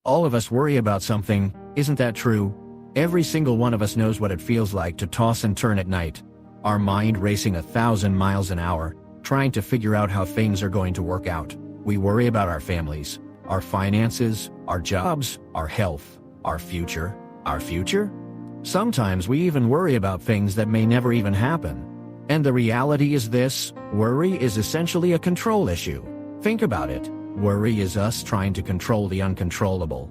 All of us worry about something, isn't that true? Every single one of us knows what it feels like to toss and turn at night. Our mind racing 1,000 miles an hour, trying to figure out how things are going to work out. We worry about our families, our finances, our jobs, our health, our future. Our future? Sometimes we even worry about things that may never even happen. And the reality is this: worry is essentially a control issue. Think about it. Worry is us trying to control the uncontrollable.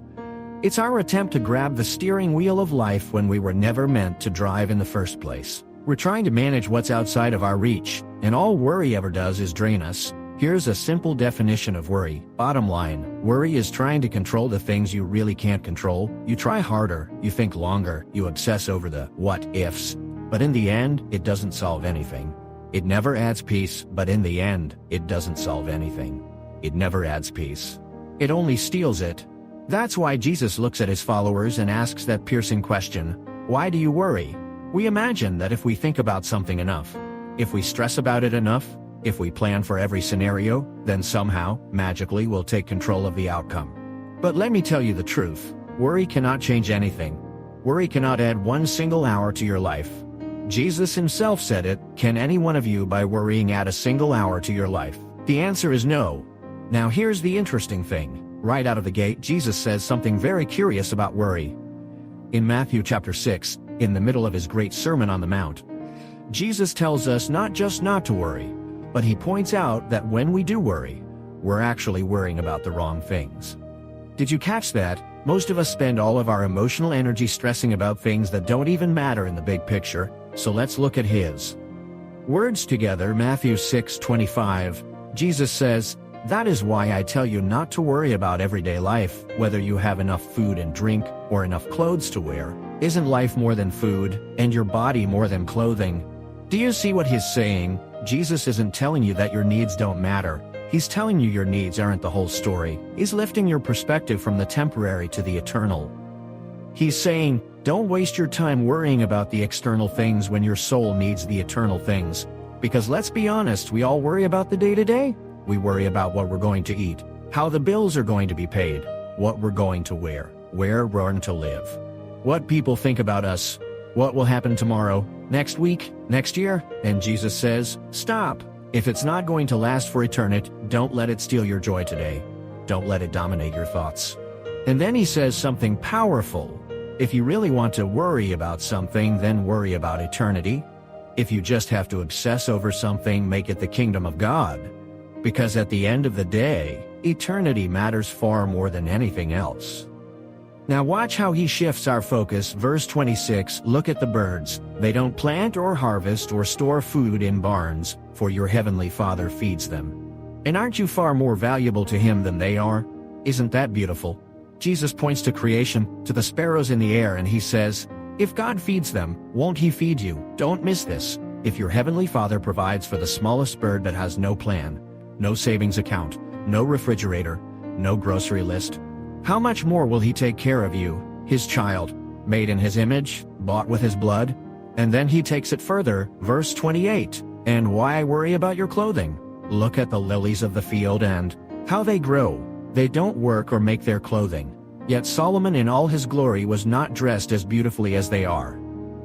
It's our attempt to grab the steering wheel of life when we were never meant to drive in the first place. We're trying to manage what's outside of our reach, and all worry ever does is drain us. Here's a simple definition of worry. Bottom line, worry is trying to control the things you really can't control. You try harder, you think longer, you obsess over the what-ifs. But in the end, it doesn't solve anything. It never adds peace, but in the end, it doesn't solve anything. It never adds peace. It only steals it. That's why Jesus looks at his followers and asks that piercing question, why do you worry? We imagine that if we think about something enough, if we stress about it enough, if we plan for every scenario, then somehow, magically we'll take control of the outcome. But let me tell you the truth. Worry cannot change anything. Worry cannot add one single hour to your life. Jesus himself said it. Can any one of you by worrying add a single hour to your life? The answer is no. Now here's the interesting thing. Right out of the gate, Jesus says something very curious about worry. In Matthew chapter 6, in the middle of his great Sermon on the Mount, Jesus tells us not just not to worry, but he points out that when we do worry, we're actually worrying about the wrong things. Did you catch that? Most of us spend all of our emotional energy stressing about things that don't even matter in the big picture, so let's look at his words together. Matthew 6:25, Jesus says, "That is why I tell you not to worry about everyday life, whether you have enough food and drink, or enough clothes to wear. Isn't life more than food, and your body more than clothing?" Do you see what he's saying? Jesus isn't telling you that your needs don't matter. He's telling you your needs aren't the whole story. He's lifting your perspective from the temporary to the eternal. He's saying, don't waste your time worrying about the external things when your soul needs the eternal things. Because let's be honest, we all worry about the day-to-day. We worry about what we're going to eat, how the bills are going to be paid, what we're going to wear, where we're going to live, what people think about us, what will happen tomorrow, next week, next year. And Jesus says, stop. If it's not going to last for eternity, don't let it steal your joy today. Don't let it dominate your thoughts. And then he says something powerful. If you really want to worry about something, then worry about eternity. If you just have to obsess over something, make it the kingdom of God. Because at the end of the day, eternity matters far more than anything else. Now watch how he shifts our focus. Verse 26, look at the birds. They don't plant or harvest or store food in barns, for your heavenly Father feeds them. And aren't you far more valuable to him than they are? Isn't that beautiful? Jesus points to creation, to the sparrows in the air, and he says, if God feeds them, won't he feed you? Don't miss this. If your heavenly Father provides for the smallest bird that has no plan, no savings account, no refrigerator, no grocery list, how much more will he take care of you, his child, made in his image, bought with his blood? And then he takes it further, verse 28, and why worry about your clothing? Look at the lilies of the field and how they grow. They don't work or make their clothing. Yet Solomon in all his glory was not dressed as beautifully as they are.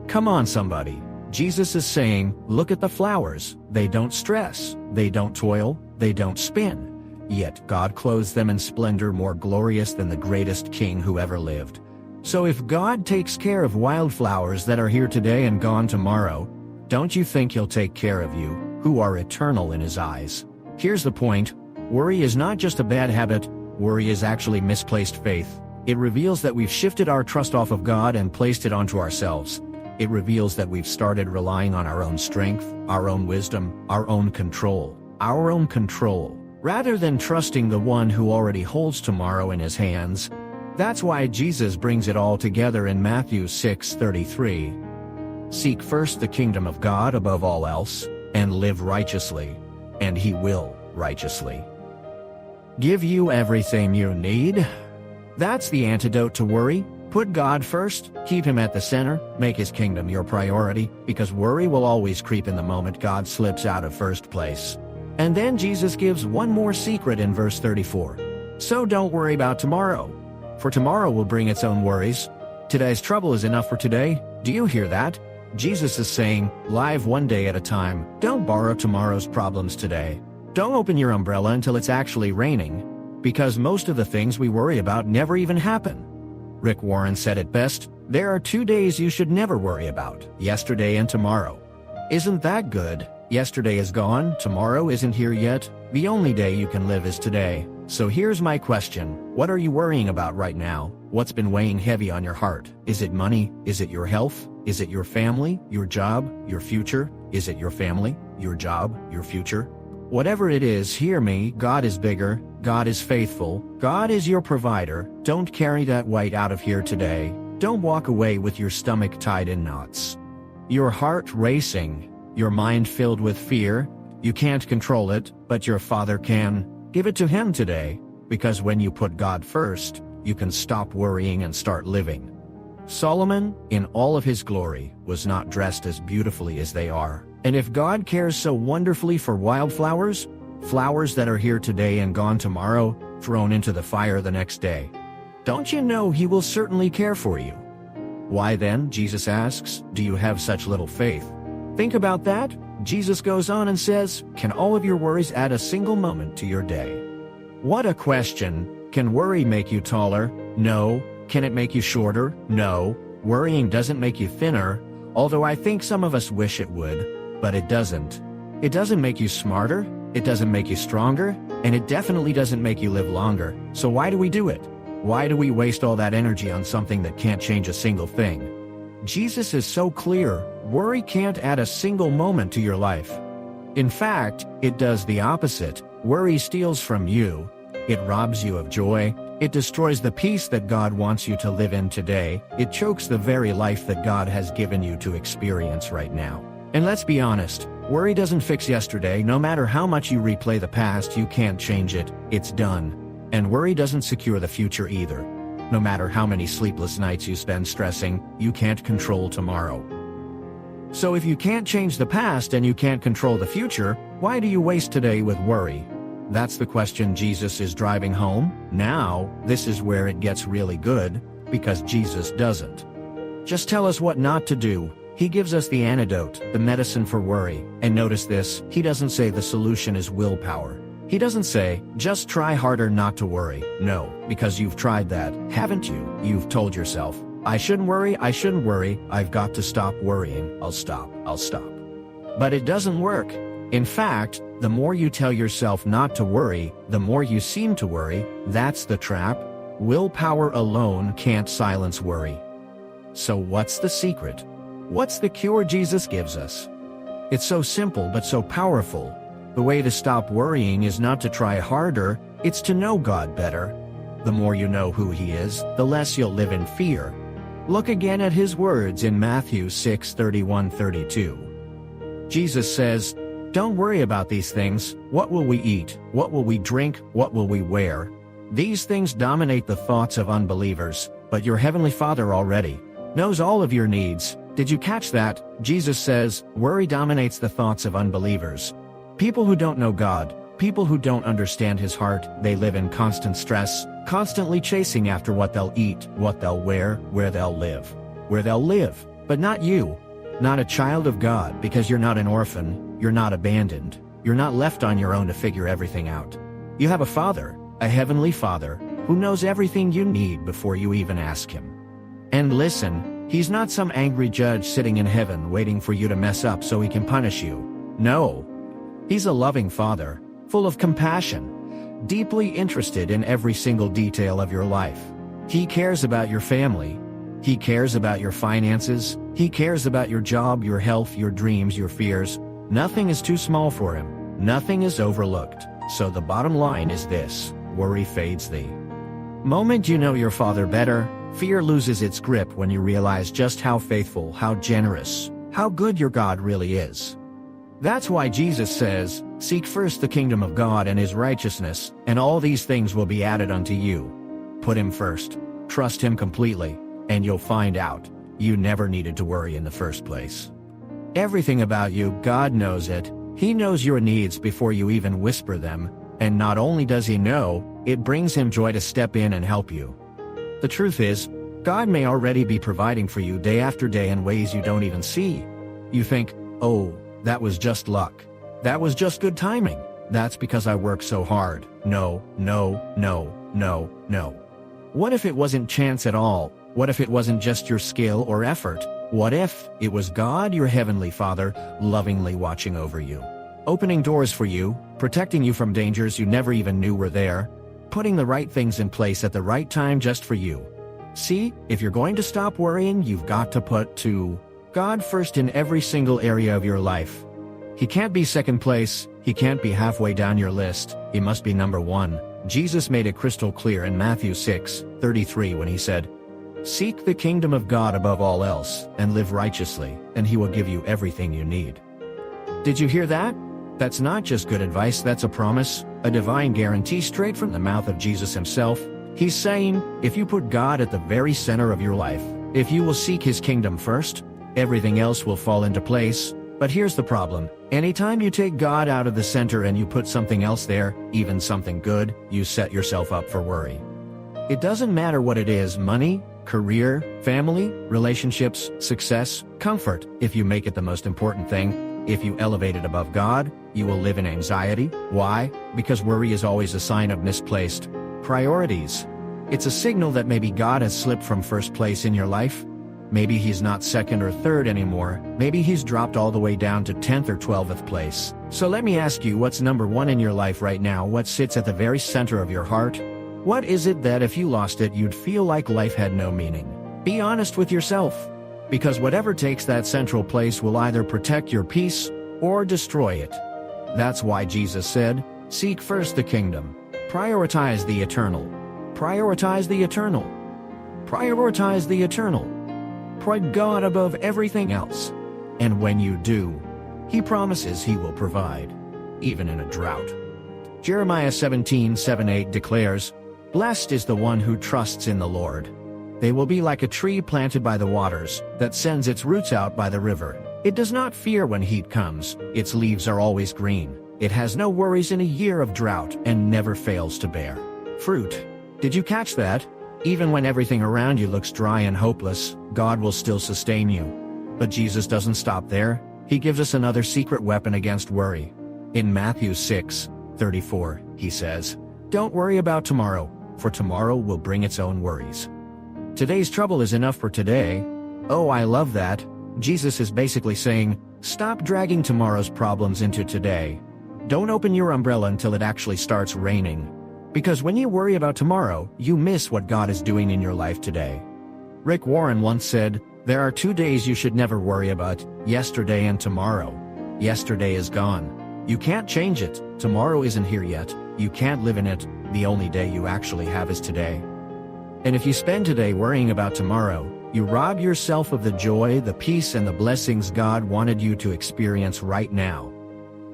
Come on somebody. Jesus is saying, look at the flowers. They don't stress, they don't toil, they don't spin. Yet God clothes them in splendor more glorious than the greatest king who ever lived. So if God takes care of wildflowers that are here today and gone tomorrow, don't you think he'll take care of you, who are eternal in his eyes? Here's the point. Worry is not just a bad habit. Worry is actually misplaced faith. It reveals that we've shifted our trust off of God and placed it onto ourselves. It reveals that we've started relying on our own strength, our own wisdom, our own control, rather than trusting the one who already holds tomorrow in his hands. That's why Jesus brings it all together in Matthew 6:33. Seek first the kingdom of God above all else, and live righteously, and he will righteously give you everything you need. That's the antidote to worry. Put God first, keep him at the center, make his kingdom your priority, because worry will always creep in the moment God slips out of first place. And then Jesus gives one more secret in verse 34. So don't worry about tomorrow. for tomorrow will bring its own worries. Today's trouble is enough for today. Do you hear that? Jesus is saying, live one day at a time. Don't borrow tomorrow's problems today. Don't open your umbrella until it's actually raining, because most of the things we worry about never even happen. Rick Warren said it best, there are 2 days you should never worry about, yesterday and tomorrow. Isn't that good? Yesterday is gone, tomorrow isn't here yet. The only day you can live is today. So here's my question, what are you worrying about right now? What's been weighing heavy on your heart? Is it money? Is it your health? Is it your family, your job, your future? Is it your family, your job, your future? Whatever it is, hear me, God is bigger, God is faithful, God is your provider. Don't carry that weight out of here today. Don't walk away with your stomach tied in knots. Your heart racing, your mind filled with fear. You can't control it, but your Father can. Give it to Him today, because when you put God first, you can stop worrying and start living. Solomon, in all of his glory, was not dressed as beautifully as they are. And if God cares so wonderfully for wildflowers, flowers that are here today and gone tomorrow, thrown into the fire the next day, don't you know He will certainly care for you? Why then, Jesus asks, do you have such little faith? Think about that. Jesus goes on and says, can all of your worries add a single moment to your day? What a question. Can worry make you taller? No. Can it make you shorter? No. Worrying doesn't make you thinner, although I think some of us wish it would, but it doesn't. It doesn't make you smarter, it doesn't make you stronger, and it definitely doesn't make you live longer. So why do we do it? Why do we waste all that energy on something that can't change a single thing? Jesus is so clear, worry can't add a single moment to your life. In fact, it does the opposite. Worry steals from you. It robs you of joy. It destroys the peace that God wants you to live in today. It chokes the very life that God has given you to experience right now. And let's be honest, worry doesn't fix yesterday. No matter how much you replay the past, you can't change it. It's done. And worry doesn't secure the future either. No matter how many sleepless nights you spend stressing, you can't control tomorrow. So if you can't change the past and you can't control the future, why do you waste today with worry? That's the question Jesus is driving home. Now, this is where it gets really good, because Jesus doesn't just tell us what not to do. He gives us the antidote, the medicine for worry. And notice this, He doesn't say the solution is willpower. He doesn't say, just try harder not to worry. No, because you've tried that, haven't you? You've told yourself, I shouldn't worry, I've got to stop worrying, I'll stop. But it doesn't work. In fact, the more you tell yourself not to worry, the more you seem to worry. That's the trap. Willpower alone can't silence worry. So what's the secret? What's the cure Jesus gives us? It's so simple but so powerful. The way to stop worrying is not to try harder, it's to know God better. The more you know who He is, the less you'll live in fear. Look again at His words in Matthew 6:31-32. Jesus says, don't worry about these things. What will we eat? What will we drink? What will we wear? These things dominate the thoughts of unbelievers, but your Heavenly Father already knows all of your needs. Did you catch that? Jesus says, worry dominates the thoughts of unbelievers. People who don't know God, people who don't understand His heart, they live in constant stress, constantly chasing after what they'll eat, what they'll wear, where they'll live. But not you. Not a child of God, because you're not an orphan, you're not abandoned, you're not left on your own to figure everything out. You have a Father, a Heavenly Father, who knows everything you need before you even ask Him. And listen, He's not some angry judge sitting in heaven waiting for you to mess up so He can punish you. No. He's a loving Father, full of compassion, deeply interested in every single detail of your life. He cares about your family. He cares about your finances. He cares about your job, your health, your dreams, your fears. Nothing is too small for Him. Nothing is overlooked. So the bottom line is this: worry fades the moment you know your Father better. Fear loses its grip when you realize just how faithful, how generous, how good your God really is. That's why Jesus says, seek first the kingdom of God and His righteousness, and all these things will be added unto you. Put Him first. Trust Him completely, and you'll find out you never needed to worry in the first place. Everything about you, God knows it. He knows your needs before you even whisper them, and not only does He know, it brings Him joy to step in and help you. The truth is, God may already be providing for you day after day in ways you don't even see. You think, oh, that was just luck. That was just good timing. That's because I worked so hard. No, no, no, no, no. What if it wasn't chance at all? What if it wasn't just your skill or effort? What if it was God, your heavenly Father, lovingly watching over you, opening doors for you, protecting you from dangers you never even knew were there, putting the right things in place at the right time just for you? See, if you're going to stop worrying, you've got to put God first in every single area of your life. He can't be second place. He can't be halfway down your list. He must be number one. Jesus made it crystal clear in Matthew 6:33 when he said, "Seek the kingdom of God above all else, and live righteously, and he will give you everything you need." Did you hear that? That's not just good advice, that's a promise, a divine guarantee straight from the mouth of Jesus himself. He's saying, if you put God at the very center of your life, if you will seek his kingdom first, everything else will fall into place. But here's the problem. Anytime you take God out of the center and you put something else there, even something good, you set yourself up for worry. It doesn't matter what it is, money, career, family, relationships, success, comfort. If you make it the most important thing, if you elevate it above God, you will live in anxiety. Why? Because worry is always a sign of misplaced priorities. It's a signal that maybe God has slipped from first place in your life. Maybe he's not second or third anymore. Maybe he's dropped all the way down to 10th or 12th place. So let me ask you, what's number one in your life right now? What sits at the very center of your heart? What is it that if you lost it, you'd feel like life had no meaning? Be honest with yourself. Because whatever takes that central place will either protect your peace or destroy it. That's why Jesus said, seek first the kingdom. Prioritize the eternal. Prioritize the eternal. Prioritize the eternal. Put God above everything else. And when you do, he promises he will provide, even in a drought. Jeremiah 17:7-8 declares, "Blessed is the one who trusts in the Lord. They will be like a tree planted by the waters, that sends its roots out by the river. It does not fear when heat comes, its leaves are always green. It has no worries in a year of drought and never fails to bear fruit." Did you catch that? Even when everything around you looks dry and hopeless, God will still sustain you. But Jesus doesn't stop there. He gives us another secret weapon against worry. In Matthew 6:34, he says, "Don't worry about tomorrow, for tomorrow will bring its own worries." Today's trouble is enough for today. Oh, I love that. Jesus is basically saying, stop dragging tomorrow's problems into today. Don't open your umbrella until it actually starts raining. Because when you worry about tomorrow, you miss what God is doing in your life today. Rick Warren once said, there are 2 days you should never worry about, yesterday and tomorrow. Yesterday is gone. You can't change it. Tomorrow isn't here yet. You can't live in it. The only day you actually have is today. And if you spend today worrying about tomorrow, you rob yourself of the joy, the peace, and the blessings God wanted you to experience right now.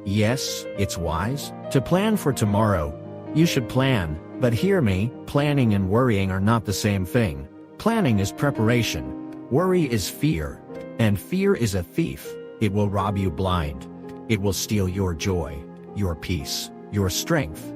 Yes, it's wise to plan for tomorrow. You should plan, but hear me, planning and worrying are not the same thing. Planning is preparation. Worry is fear. And fear is a thief. It will rob you blind. It will steal your joy, your peace, your strength.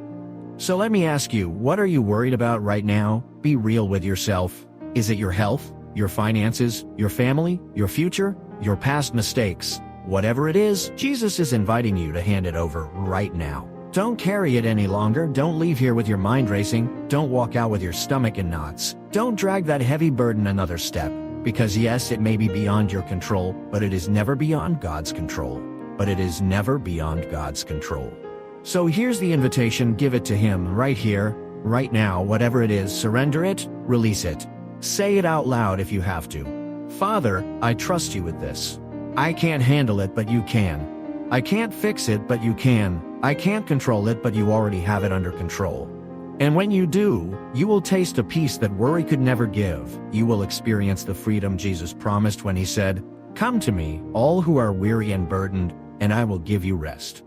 So let me ask you, what are you worried about right now? Be real with yourself. Is it your health, your finances, your family, your future, your past mistakes? Whatever it is, Jesus is inviting you to hand it over right now. Don't carry it any longer. Don't leave here with your mind racing. Don't walk out with your stomach in knots. Don't drag that heavy burden another step. Because yes, it may be beyond your control, but it is never beyond God's control. But it is never beyond God's control. So here's the invitation, give it to him right here, right now, whatever it is, surrender it, release it. Say it out loud if you have to. Father, I trust you with this. I can't handle it, but you can. I can't fix it, but you can. I can't control it, but you already have it under control. And when you do, you will taste a peace that worry could never give. You will experience the freedom Jesus promised when he said, "Come to me, all who are weary and burdened, and I will give you rest."